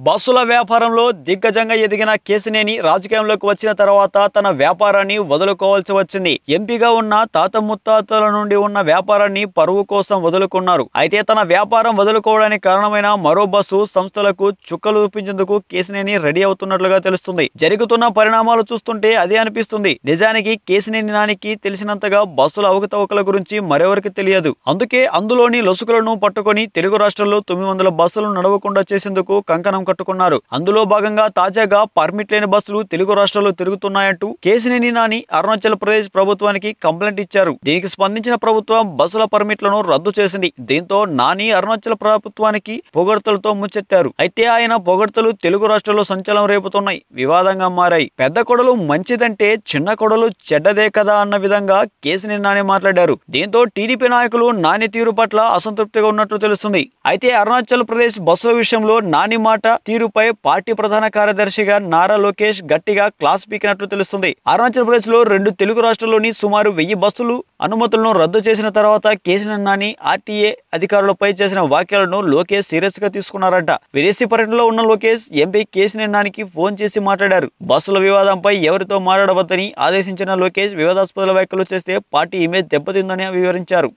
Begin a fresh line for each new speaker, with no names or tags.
బస్సుల వ్యాపారంలో దిగ్గజంగా ఎదిగిన కేశినేని రాజకీయంలోకి వచ్చిన తర్వాత తన వ్యాపారాన్ని వదులుకోవాల్సి వచ్చింది. ఎంపీగా ఉన్న తాత ముత్తాతల నుండి ఉన్న వ్యాపారాన్ని పరువు కోసం వదులుకున్నారు. అయితే తన వ్యాపారం వదులుకోవడానికి కారణమైన మరో బస్సు సంస్థలకు చుక్కలు చూపించేందుకు కేశినేని రెడీ అవుతున్నట్లుగా తెలుస్తుంది. జరుగుతున్న పరిణామాలు చూస్తుంటే అదే అనిపిస్తుంది. నిజానికి కేశినేని నానికి తెలిసినంతగా బస్సుల అవకతవకల గురించి మరెవరికి తెలియదు. అందుకే అందులోని లొసుకులను పట్టుకొని తెలుగు రాష్ట్రాల్లో 900 బస్సులు నడవకుండా చేసేందుకు కంకణం కట్టుకున్నారు. అందులో భాగంగా తాజాగా పర్మిట్ లేని బస్సులు తెలుగు రాష్ట్రాల్లో తిరుగుతున్నాయంటూ కేశినేని నాని అరుణాచల్ ప్రదేశ్ ప్రభుత్వానికి కంప్లైంట్ ఇచ్చారు. దీనికి స్పందించిన ప్రభుత్వం బస్సుల పర్మిట్లను రద్దు చేసింది. దీంతో నాని అరుణాచల్ ప్రభుత్వానికి పొగడ్తలతో ముచ్చెత్తారు. అయితే ఆయన పొగడ్తలు తెలుగు రాష్ట్రాల్లో సంచలనం రేపుతున్నాయి, వివాదంగా మారాయి. పెద్ద కొడలు మంచిదంటే చిన్న కొడలు చెడ్డదే కదా అన్న విధంగా కేశినేని నాని మాట్లాడారు. దీంతో టీడీపీ నాయకులు నాని తీరు పట్ల అసంతృప్తిగా ఉన్నట్లు తెలుస్తుంది. అయితే అరుణాచల్ ప్రదేశ్ బస్సుల విషయంలో నాని మాట తీరుపై పార్టీ ప్రధాన కార్యదర్శిగా నారా లోకేష్ గట్టిగా క్లాస్ పీకినట్లు తెలుస్తుంది. అరుణాచల్ ప్రదేశ్ లో 2 తెలుగు రాష్ట్రాల్లోని సుమారు 1000 బస్సులు అనుమతులను రద్దు చేసిన తర్వాత కేశినేని నాని ఆర్టీఏ అధికారులపై చేసిన వ్యాఖ్యలను లోకేష్ సీరియస్ గా తీసుకున్నారంట. విదేశీ పర్యటనలో ఉన్న లోకేష్ ఎంపీ కేశినేని నానికి ఫోన్ చేసి మాట్లాడారు. బస్సుల వివాదంపై ఎవరితో మాట్లాడవద్దని ఆదేశించిన లోకేష్ వివాదాస్పద వ్యాఖ్యలు చేస్తే పార్టీ ఇమేజ్ దెబ్బతిందని వివరించారు.